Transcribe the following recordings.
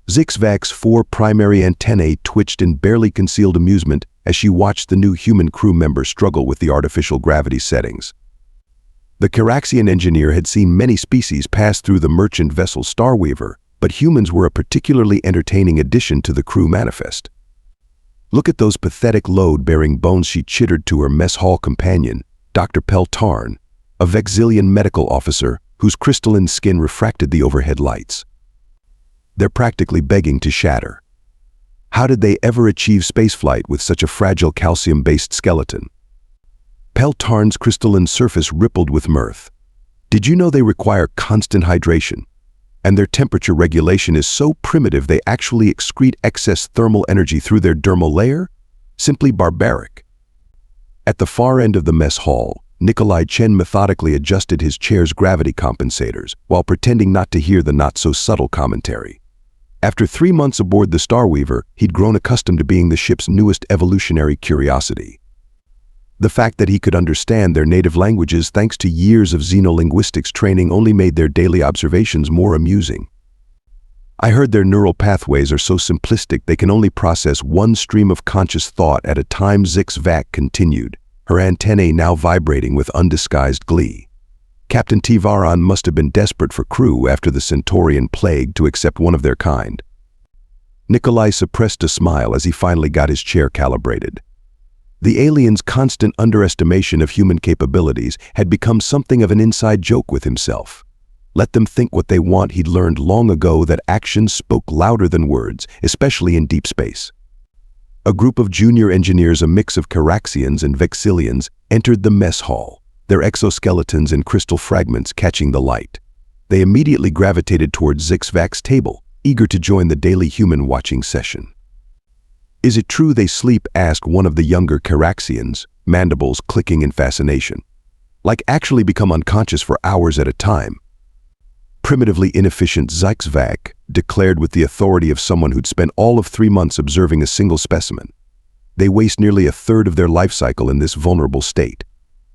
Zixvak's 4 primary antennae twitched in barely concealed amusement as she watched the new human crew member struggle with the artificial gravity settings. The Caraxian engineer had seen many species pass through the merchant vessel Starweaver, but humans were a particularly entertaining addition to the crew manifest. "Look at those pathetic load-bearing bones," she chittered to her mess hall companion, Dr. Peltarn, a Vexillian medical officer whose crystalline skin refracted the overhead lights. "They're practically begging to shatter. How did they ever achieve spaceflight with such a fragile calcium-based skeleton?" Peltarn's crystalline surface rippled with mirth. "Did you know they require constant hydration? And their temperature regulation is so primitive they actually excrete excess thermal energy through their dermal layer? Simply barbaric." At the far end of the mess hall, Nikolai Chen methodically adjusted his chair's gravity compensators while pretending not to hear the not-so-subtle commentary. After 3 months aboard the Starweaver, he'd grown accustomed to being the ship's newest evolutionary curiosity. The fact that he could understand their native languages thanks to years of xenolinguistics training only made their daily observations more amusing. "I heard their neural pathways are so simplistic they can only process one stream of conscious thought at a time," Zixvak continued, her antennae now vibrating with undisguised glee. "Captain Tivaran must have been desperate for crew after the Centaurian plague to accept one of their kind." Nikolai suppressed a smile as he finally got his chair calibrated. The alien's constant underestimation of human capabilities had become something of an inside joke with himself. Let them think what they want. He'd learned long ago that actions spoke louder than words, especially in deep space. A group of junior engineers, a mix of Caraxians and Vexillians, entered the mess hall, their exoskeletons and crystal fragments catching the light. They immediately gravitated towards Zixvak's table, eager to join the daily human watching session. "Is it true they sleep?" asked one of the younger Caraxians, mandibles clicking in fascination. "Like actually become unconscious for hours at a time?" Primitively inefficient Zixvak declared with the authority of someone who'd spent all of 3 months observing a single specimen. "They waste nearly a third of their life cycle in this vulnerable state.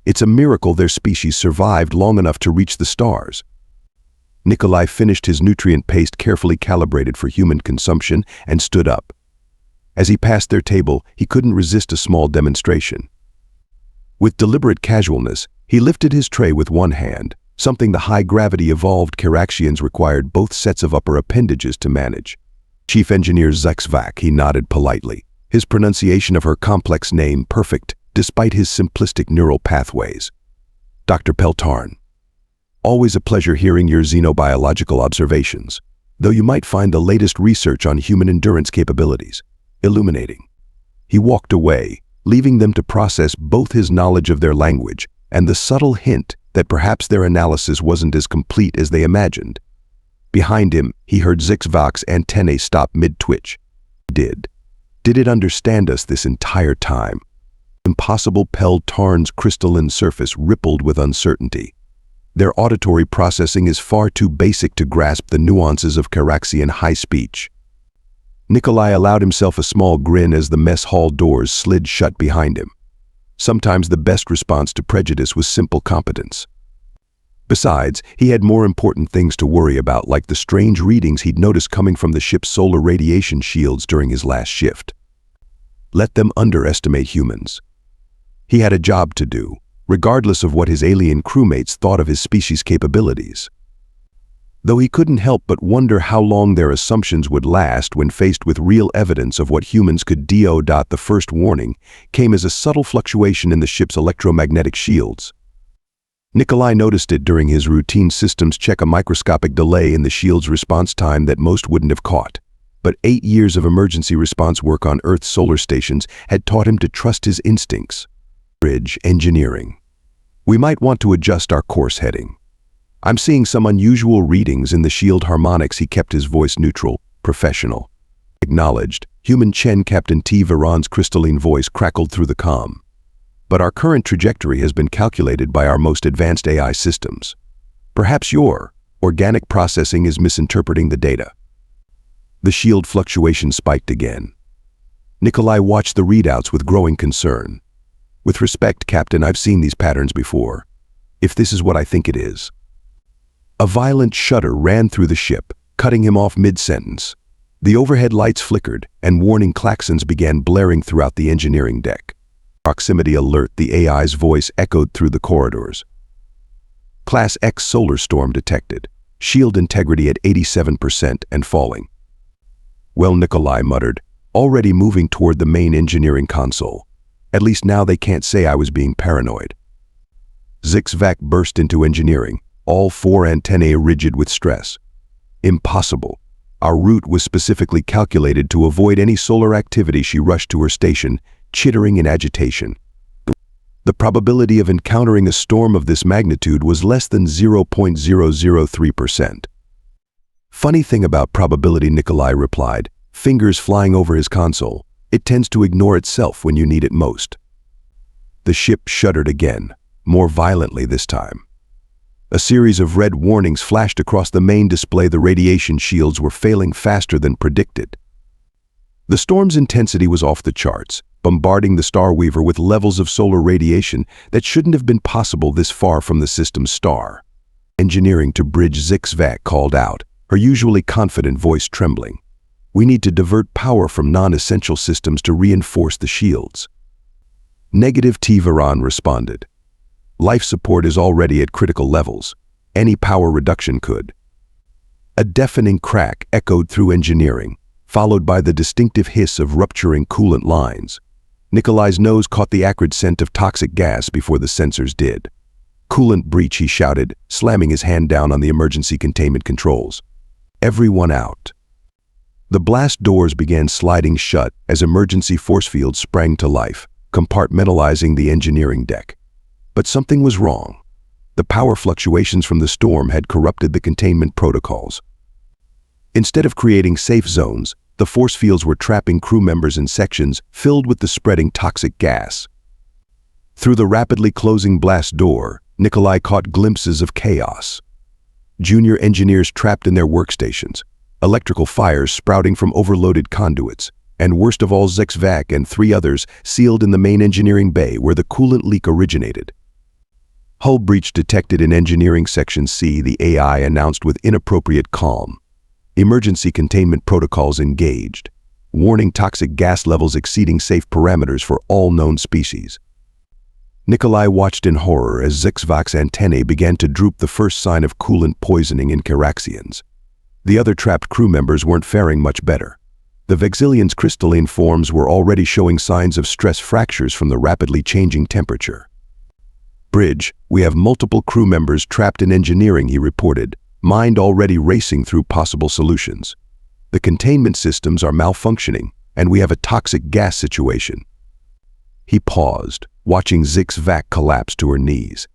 It's a miracle their species survived long enough to reach the stars." Nikolai finished his nutrient paste carefully calibrated for human consumption and stood up. As he passed their table, he couldn't resist a small demonstration. With deliberate casualness, he lifted his tray with one hand, something the high-gravity evolved Caraxians required both sets of upper appendages to manage. "Chief Engineer Zixvak," he nodded politely, his pronunciation of her complex name perfect despite his simplistic neural pathways. "Dr. Peltarn, always a pleasure hearing your xenobiological observations, though you might find the latest research on human endurance capabilities illuminating." He walked away, leaving them to process both his knowledge of their language and the subtle hint that perhaps their analysis wasn't as complete as they imagined. Behind him, he heard Zixvak's antennae stop mid-twitch. Did it understand us this entire time? Impossible. Peltarn's crystalline surface rippled with uncertainty. Their auditory processing is far too basic to grasp the nuances of Caraxian high speech. Nikolai allowed himself a small grin as the mess hall doors slid shut behind him. Sometimes the best response to prejudice was simple competence. Besides, he had more important things to worry about, like the strange readings he'd noticed coming from the ship's solar radiation shields during his last shift. Let them underestimate humans. He had a job to do, regardless of what his alien crewmates thought of his species' capabilities. Though he couldn't help but wonder how long their assumptions would last when faced with real evidence of what humans could do. The first warning came as a subtle fluctuation in the ship's electromagnetic shields. Nikolai noticed it during his routine systems check, a microscopic delay in the shield's response time that most wouldn't have caught. But 8 years of emergency response work on Earth's solar stations had taught him to trust his instincts. Bridge engineering. "We might want to adjust our course heading. I'm seeing some unusual readings in the shield harmonics." He kept his voice neutral, professional. "Acknowledged." Human Chen. Captain T. Varan's crystalline voice crackled through the comm. "But our current trajectory has been calculated by our most advanced AI systems. Perhaps your organic processing is misinterpreting the data." The shield fluctuation spiked again. Nikolai watched the readouts with growing concern. "With respect, Captain, I've seen these patterns before. If this is what I think it is." A violent shudder ran through the ship, cutting him off mid-sentence. The overhead lights flickered, and warning klaxons began blaring throughout the engineering deck. Proximity alert, the AI's voice echoed through the corridors. Class X solar storm detected. Shield integrity at 87% and falling. Well, Nikolai muttered, already moving toward the main engineering console. At least now they can't say I was being paranoid. Zixvac burst into engineering, all 4 antennae rigid with stress. Impossible. Our route was specifically calculated to avoid any solar activity. She rushed to her station, chittering in agitation. The probability of encountering a storm of this magnitude was less than 0.003%. Funny thing about probability, Nikolai replied, fingers flying over his console. It tends to ignore itself when you need it most. The ship shuddered again, more violently this time. A series of red warnings flashed across the main display. The radiation shields were failing faster than predicted. The storm's intensity was off the charts, bombarding the Star Weaver with levels of solar radiation that shouldn't have been possible this far from the system's star. Engineering to bridge, Zixvac called out, her usually confident voice trembling. We need to divert power from non-essential systems to reinforce the shields. Negative, T-Varan responded. Life support is already at critical levels. Any power reduction could. A deafening crack echoed through engineering, followed by the distinctive hiss of rupturing coolant lines. Nikolai's nose caught the acrid scent of toxic gas before the sensors did. Coolant breach, he shouted, slamming his hand down on the emergency containment controls. Everyone out. The blast doors began sliding shut as emergency force fields sprang to life, compartmentalizing the engineering deck. But something was wrong. The power fluctuations from the storm had corrupted the containment protocols. Instead of creating safe zones, the force fields were trapping crew members in sections filled with the spreading toxic gas. Through the rapidly closing blast door, Nikolai caught glimpses of chaos. Junior engineers trapped in their workstations, electrical fires sprouting from overloaded conduits, and worst of all, Zixvac and 3 others sealed in the main engineering bay where the coolant leak originated. Hull breach detected in Engineering Section C, the AI announced with inappropriate calm. Emergency containment protocols engaged, warning toxic gas levels exceeding safe parameters for all known species. Nikolai watched in horror as Zixvac's antennae began to droop, the first sign of coolant poisoning in Charaxians. The other trapped crew members weren't faring much better. The Vexillions' crystalline forms were already showing signs of stress fractures from the rapidly changing temperature. Bridge, we have multiple crew members trapped in engineering, he reported, mind already racing through possible solutions. The containment systems are malfunctioning, and we have a toxic gas situation. He paused, watching Zixvac collapse to her knees.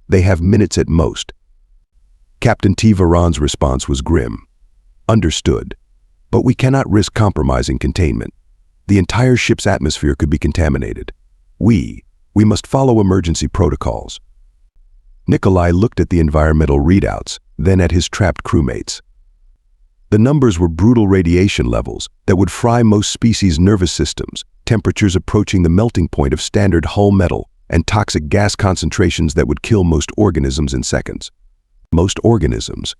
They have minutes at most. Captain T-Varan's response was grim. Understood. But we cannot risk compromising containment. The entire ship's atmosphere could be contaminated. We must follow emergency protocols. Nikolai looked at the environmental readouts, then at his trapped crewmates. The numbers were brutal radiation levels that would fry most species' nervous systems, temperatures approaching the melting point of standard hull metal, and toxic gas concentrations that would kill most organisms in seconds. Most organisms.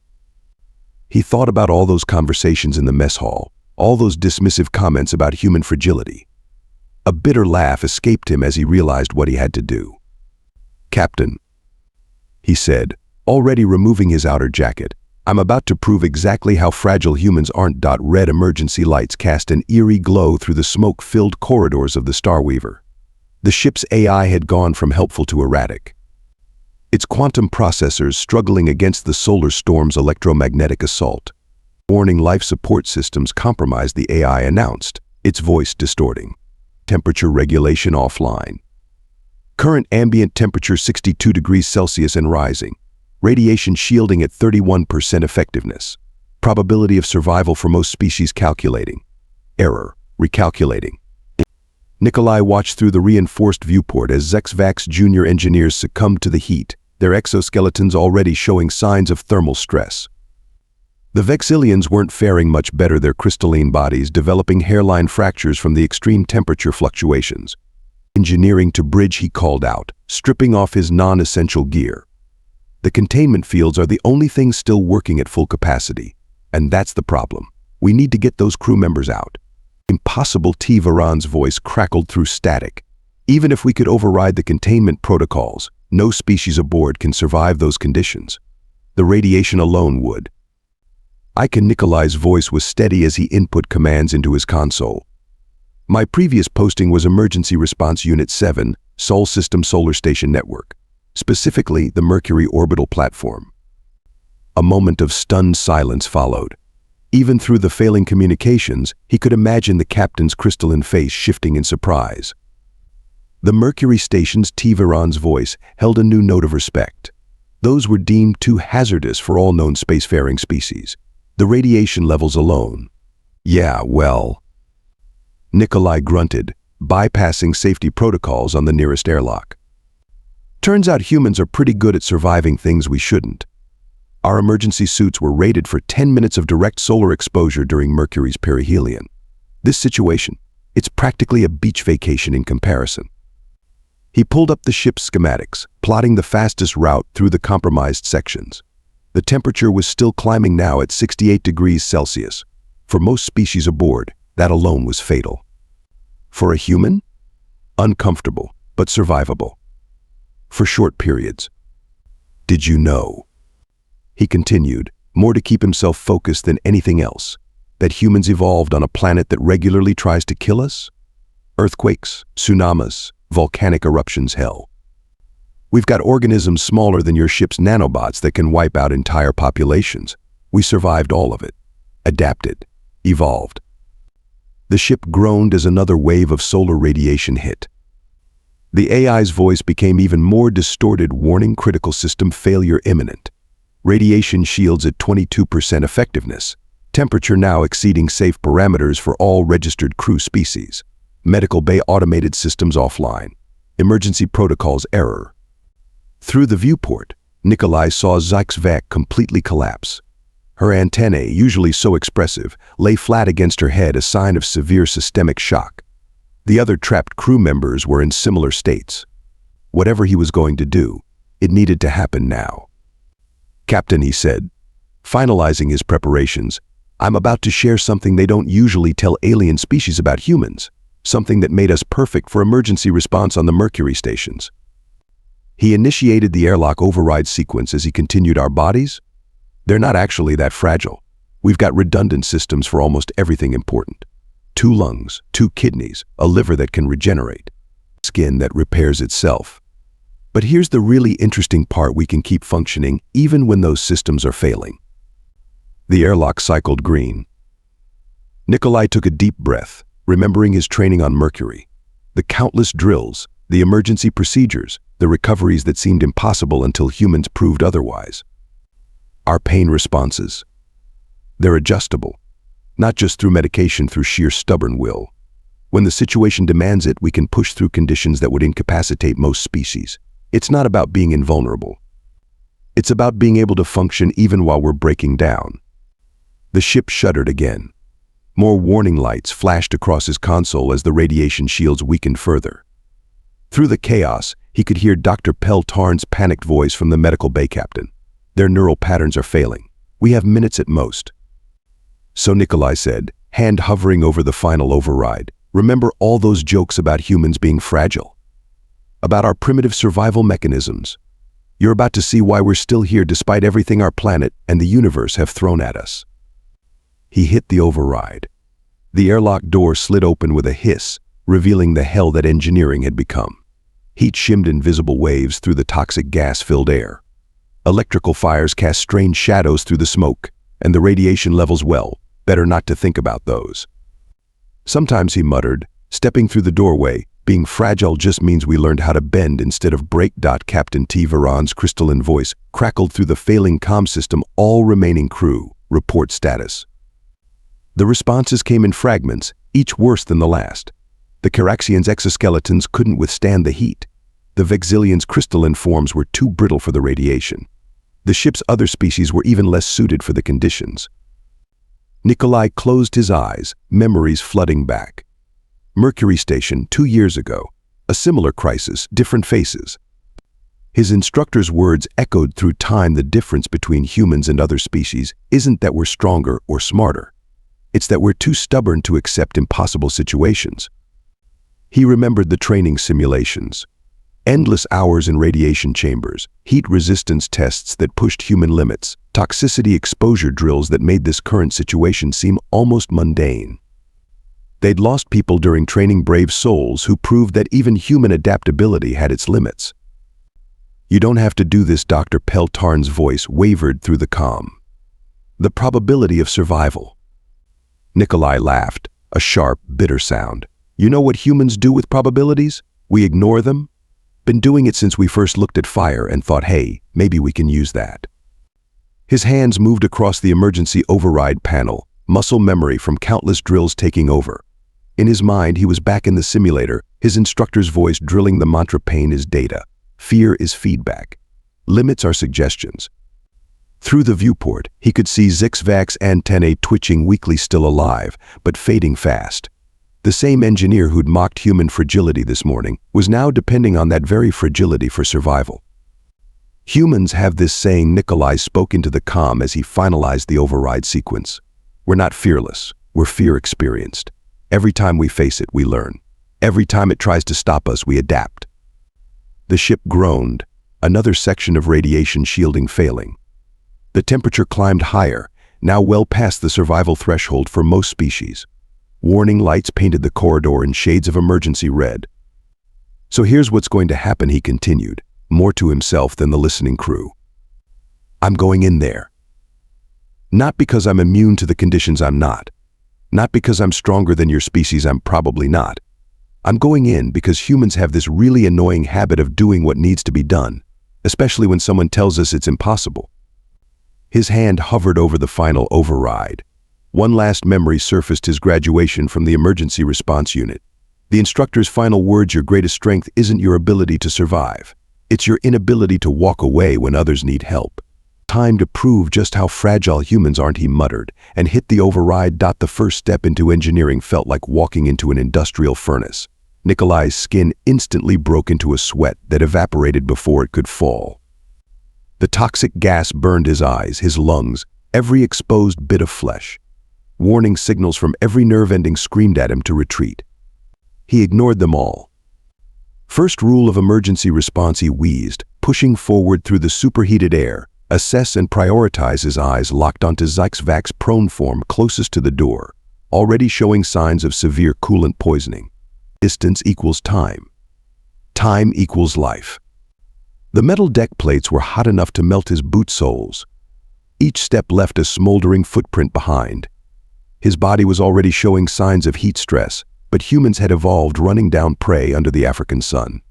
He thought about all those conversations in the mess hall, all those dismissive comments about human fragility. A bitter laugh escaped him as he realized what he had to do. Captain, he said, already removing his outer jacket, I'm about to prove exactly how fragile humans aren't. Red emergency lights cast an eerie glow through the smoke-filled corridors of the Star Weaver. The ship's AI had gone from helpful to erratic. Its quantum processors struggling against the solar storm's electromagnetic assault. Warning, life support systems compromised, the AI announced, its voice distorting. Temperature regulation offline. Current ambient temperature 62 degrees Celsius and rising. Radiation shielding at 31% effectiveness. Probability of survival for most species calculating. Error, recalculating. Nikolai watched through the reinforced viewport as Zixvac's junior engineers succumbed to the heat, their exoskeletons already showing signs of thermal stress. The Vexillions weren't faring much better, their crystalline bodies developing hairline fractures from the extreme temperature fluctuations. Engineering to bridge, he called out, stripping off his non-essential gear. The containment fields are the only thing still working at full capacity, and that's the problem. We need to get those crew members out. Impossible. T. Varan's voice crackled through static. Even if we could override the containment protocols, no species aboard can survive those conditions. The radiation alone would. Nikolai's voice was steady as he input commands into his console. My previous posting was Emergency Response Unit 7, Sol System Solar Station Network, specifically the Mercury orbital platform. A moment of stunned silence followed. Even through the failing communications, he could imagine the captain's crystalline face shifting in surprise. The Mercury Station's T. Varan's voice held a new note of respect. Those were deemed too hazardous for all known spacefaring species. The radiation levels alone. Yeah, well. Nikolai grunted, bypassing safety protocols on the nearest airlock. Turns out humans are pretty good at surviving things we shouldn't. Our emergency suits were rated for 10 minutes of direct solar exposure during Mercury's perihelion. This situation, it's practically a beach vacation in comparison. He pulled up the ship's schematics, plotting the fastest route through the compromised sections. The temperature was still climbing now at 68 degrees Celsius. For most species aboard, that alone was fatal. For a human? Uncomfortable, but survivable. For short periods. Did you know? He continued, more to keep himself focused than anything else, that humans evolved on a planet that regularly tries to kill us? Earthquakes, tsunamis, volcanic eruptions, hell. We've got organisms smaller than your ship's nanobots that can wipe out entire populations. We survived all of it. Adapted. Evolved. The ship groaned as another wave of solar radiation hit. The AI's voice became even more distorted, warning critical system failure imminent. Radiation shields at 22% effectiveness. Temperature now exceeding safe parameters for all registered crew species. Medical bay automated systems offline. Emergency protocols error. Through the viewport, Nikolai saw Zyk's completely collapse. Her antennae, usually so expressive, lay flat against her head, a sign of severe systemic shock. The other trapped crew members were in similar states. Whatever he was going to do, it needed to happen now. Captain, he said, finalizing his preparations, I'm about to share something they don't usually tell alien species about humans, something that made us perfect for emergency response on the Mercury stations. He initiated the airlock override sequence as he continued, our bodies? They're not actually that fragile. We've got redundant systems for almost everything important. 2 lungs, 2 kidneys, a liver that can regenerate, skin that repairs itself. But here's the really interesting part, we can keep functioning even when those systems are failing. The airlock cycled green. Nikolai took a deep breath, remembering his training on Mercury. The countless drills, the emergency procedures, the recoveries that seemed impossible until humans proved otherwise. Our pain responses. They're adjustable, not just through medication, through sheer stubborn will. When the situation demands it, we can push through conditions that would incapacitate most species. It's not about being invulnerable. It's about being able to function even while we're breaking down. The ship shuddered again. More warning lights flashed across his console as the radiation shields weakened further. Through the chaos, he could hear Dr. Tarn's panicked voice from the medical bay captain. Their neural patterns are failing. We have minutes at most. So Nikolai said, hand hovering over the final override, remember all those jokes about humans being fragile? About our primitive survival mechanisms? You're about to see why we're still here despite everything our planet and the universe have thrown at us. He hit the override. The airlock door slid open with a hiss, revealing the hell that engineering had become. Heat shimmed invisible waves through the toxic gas-filled air. Electrical fires cast strange shadows through the smoke, and the radiation levels, well, better not to think about those. Sometimes, he muttered, stepping through the doorway, being fragile just means we learned how to bend instead of break. Captain T. Varan's crystalline voice crackled through the failing comm system. All remaining crew, report status. The responses came in fragments, each worse than the last. The Caraxians' exoskeletons couldn't withstand the heat. The Vexillians' crystalline forms were too brittle for the radiation. The ship's other species were even less suited for the conditions. Nikolai closed his eyes, memories flooding back. Mercury Station 2 years ago. A similar crisis, different faces. His instructor's words echoed through time. The difference between humans and other species isn't that we're stronger or smarter. It's that we're too stubborn to accept impossible situations. He remembered the training simulations. Endless hours in radiation chambers, heat resistance tests that pushed human limits, toxicity exposure drills that made this current situation seem almost mundane. They'd lost people during training brave souls who proved that even human adaptability had its limits. "You don't have to do this," Dr. Peltarn's voice wavered through the calm. "The probability of survival." Nikolai laughed, a sharp, bitter sound. "You know what humans do with probabilities? We ignore them. Been doing it since we first looked at fire and thought, hey, maybe we can use that." His hands moved across the emergency override panel, muscle memory from countless drills taking over. In his mind, he was back in the simulator, his instructor's voice drilling the mantra: pain is data, fear is feedback, limits are suggestions. Through the viewport, he could see Zixvac's antennae twitching weakly, still alive, but fading fast. The same engineer who'd mocked human fragility this morning was now depending on that very fragility for survival. "Humans have this saying," Nikolai spoke into the comm as he finalized the override sequence. "We're not fearless, we're fear-experienced. Every time we face it, we learn. Every time it tries to stop us, we adapt." The ship groaned, another section of radiation shielding failing. The temperature climbed higher, now well past the survival threshold for most species. Warning lights painted the corridor in shades of emergency red. "So here's what's going to happen," he continued, more to himself than the listening crew. "I'm going in there. Not because I'm immune to the conditions, I'm not. Not because I'm stronger than your species, I'm probably not. I'm going in because humans have this really annoying habit of doing what needs to be done, especially when someone tells us it's impossible." His hand hovered over the final override. One last memory surfaced: his graduation from the emergency response unit. The instructor's final words: "Your greatest strength isn't your ability to survive. It's your inability to walk away when others need help." "Time to prove just how fragile humans aren't," he muttered, and hit the override. The first step into engineering felt like walking into an industrial furnace. Nikolai's skin instantly broke into a sweat that evaporated before it could fall. The toxic gas burned his eyes, his lungs, every exposed bit of flesh. Warning signals from every nerve ending screamed at him to retreat. He ignored them all. "First rule of emergency response," he wheezed, pushing forward through the superheated air. "Assess and prioritize." His eyes locked onto Zixvac's prone form closest to the door, already showing signs of severe coolant poisoning. Distance equals time. Time equals life. The metal deck plates were hot enough to melt his boot soles. Each step left a smoldering footprint behind. His body was already showing signs of heat stress, but humans had evolved running down prey under the African sun.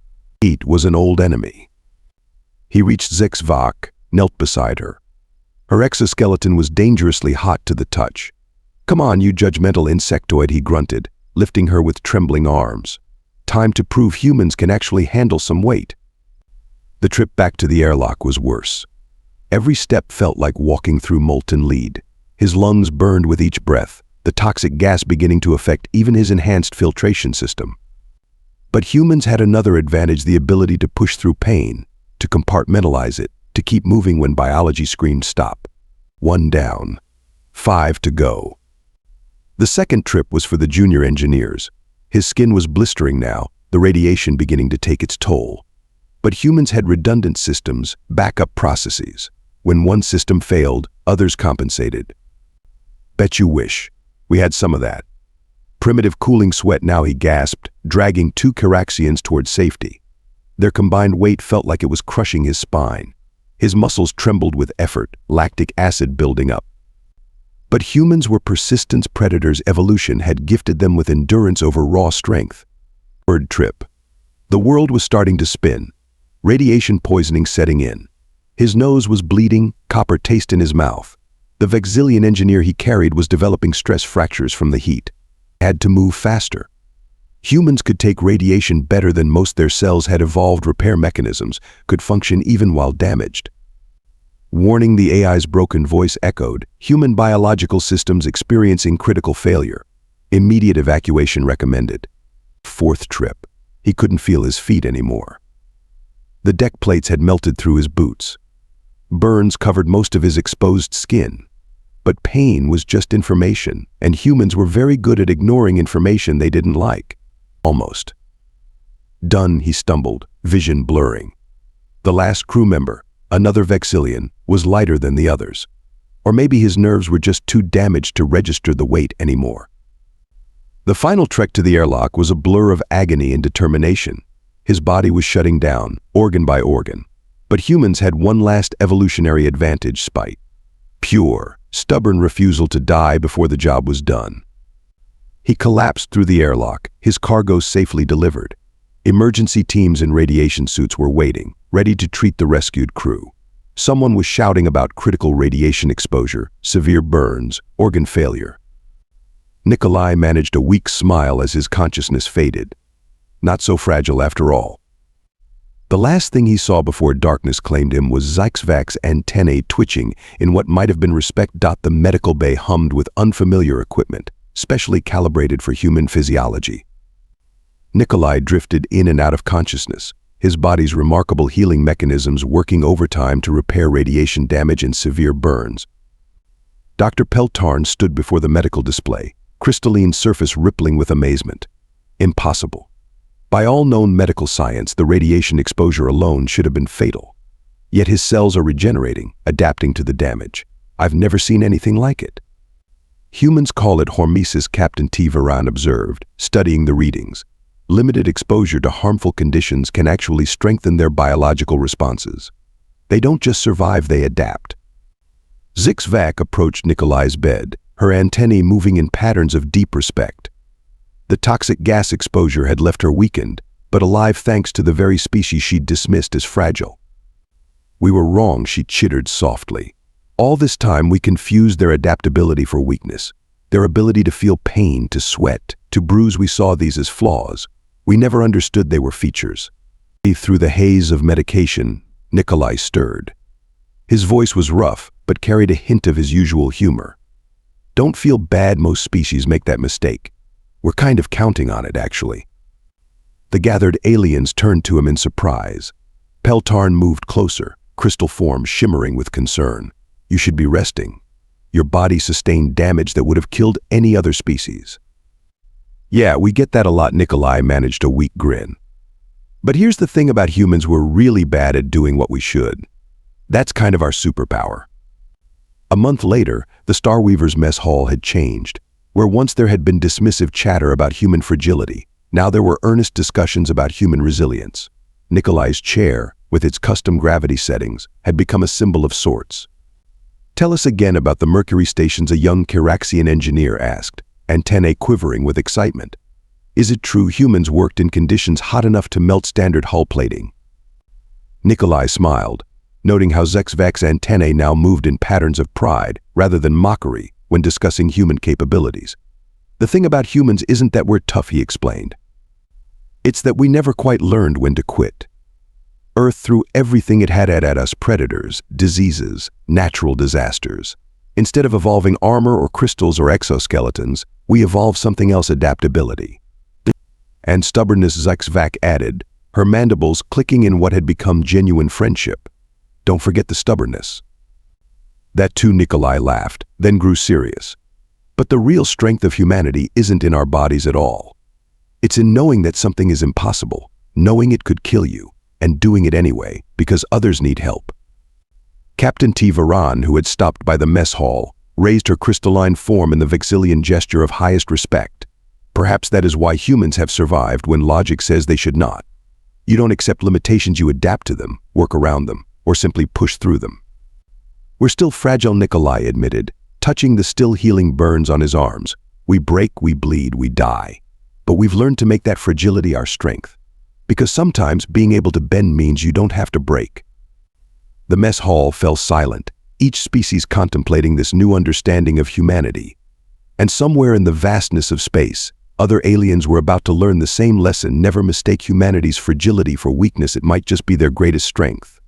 Heat was an old enemy. He reached Zixvac, knelt beside her. Her exoskeleton was dangerously hot to the touch. "Come on, you judgmental insectoid," he grunted, lifting her with trembling arms. "Time to prove humans can actually handle some weight." The trip back to the airlock was worse. Every step felt like walking through molten lead. His lungs burned with each breath, the toxic gas beginning to affect even his enhanced filtration system. But humans had another advantage: the ability to push through pain, to compartmentalize it, to keep moving when biology screamed stop. 1 down, 5 to go. The second trip was for the junior engineers. His skin was blistering now, the radiation beginning to take its toll. But humans had redundant systems, backup processes. When one system failed, others compensated. "Bet you wish. We had some of that." Primitive cooling sweat now, he gasped, dragging 2 Caraxians toward safety. Their combined weight felt like it was crushing his spine. His muscles trembled with effort, lactic acid building up. But humans were persistence predators. Evolution had gifted them with endurance over raw strength. Third trip. The world was starting to spin. Radiation poisoning setting in. His nose was bleeding, copper taste in his mouth. The Vexillian engineer he carried was developing stress fractures from the heat. Had to move faster. Humans could take radiation better than most. Their cells had evolved repair mechanisms, could function even while damaged. Warning, the AI's broken voice echoed. Human biological systems experiencing critical failure. Immediate evacuation recommended. Fourth trip. He couldn't feel his feet anymore. The deck plates had melted through his boots. Burns covered most of his exposed skin. But pain was just information, and humans were very good at ignoring information they didn't like. Almost. Done, he stumbled, vision blurring. The last crew member, another Vexillian, was lighter than the others. Or maybe his nerves were just too damaged to register the weight anymore. The final trek to the airlock was a blur of agony and determination. His body was shutting down, organ by organ. But humans had one last evolutionary advantage: spite. Pure, stubborn refusal to die before the job was done. He collapsed through the airlock, his cargo safely delivered. Emergency teams in radiation suits were waiting, ready to treat the rescued crew. Someone was shouting about critical radiation exposure, severe burns, organ failure. Nikolai managed a weak smile as his consciousness faded. Not so fragile after all. The last thing he saw before darkness claimed him was Zixvak's antennae twitching in what might have been respect. The medical bay hummed with unfamiliar equipment, specially calibrated for human physiology. Nikolai drifted in and out of consciousness, his body's remarkable healing mechanisms working overtime to repair radiation damage and severe burns. Dr. Peltarn stood before the medical display, crystalline surface rippling with amazement. Impossible. By all known medical science, the radiation exposure alone should have been fatal. Yet his cells are regenerating, adapting to the damage. I've never seen anything like it. Humans call it hormesis, Captain T. Varan observed, studying the readings. Limited exposure to harmful conditions can actually strengthen their biological responses. They don't just survive, they adapt. Zixvak approached Nikolai's bed, her antennae moving in patterns of deep respect. The toxic gas exposure had left her weakened, but alive thanks to the very species she'd dismissed as fragile. We were wrong, she chittered softly. All this time we confused their adaptability for weakness. Their ability to feel pain, to sweat, to bruise, we saw these as flaws. We never understood they were features. Through the haze of medication, Nikolai stirred. His voice was rough, but carried a hint of his usual humor. Don't feel bad, most species make that mistake. We're kind of counting on it, actually. The gathered aliens turned to him in surprise. Peltarn moved closer, crystal form shimmering with concern. You should be resting. Your body sustained damage that would have killed any other species. Yeah, we get that a lot, Nikolai managed a weak grin. But here's the thing about humans, we're really bad at doing what we should. That's kind of our superpower. A month later, the Starweavers' mess hall had changed. Where once there had been dismissive chatter about human fragility, now there were earnest discussions about human resilience. Nikolai's chair, with its custom gravity settings, had become a symbol of sorts. Tell us again about the Mercury Stations, a young Chiraxian engineer asked, antennae quivering with excitement. Is it true humans worked in conditions hot enough to melt standard hull plating? Nikolai smiled, noting how Zixvak's antennae now moved in patterns of pride rather than mockery when discussing human capabilities. The thing about humans isn't that we're tough, he explained. It's that we never quite learned when to quit. Earth threw everything it had at us: predators, diseases, natural disasters. Instead of evolving armor or crystals or exoskeletons, we evolved something else: adaptability. And stubbornness, Zixvak added, her mandibles clicking in what had become genuine friendship. Don't forget the stubbornness. That too, Nikolai laughed, then grew serious. But the real strength of humanity isn't in our bodies at all. It's in knowing that something is impossible, knowing it could kill you, and doing it anyway, because others need help. Captain T. Varan, who had stopped by the mess hall, raised her crystalline form in the Vexillian gesture of highest respect. Perhaps that is why humans have survived when logic says they should not. You don't accept limitations, you adapt to them, work around them, or simply push through them. We're still fragile, Nikolai admitted, touching the still healing burns on his arms. We break, we bleed, we die. But we've learned to make that fragility our strength. Because sometimes being able to bend means you don't have to break. The mess hall fell silent, each species contemplating this new understanding of humanity. And somewhere in the vastness of space, other aliens were about to learn the same lesson: never mistake humanity's fragility for weakness, it might just be their greatest strength.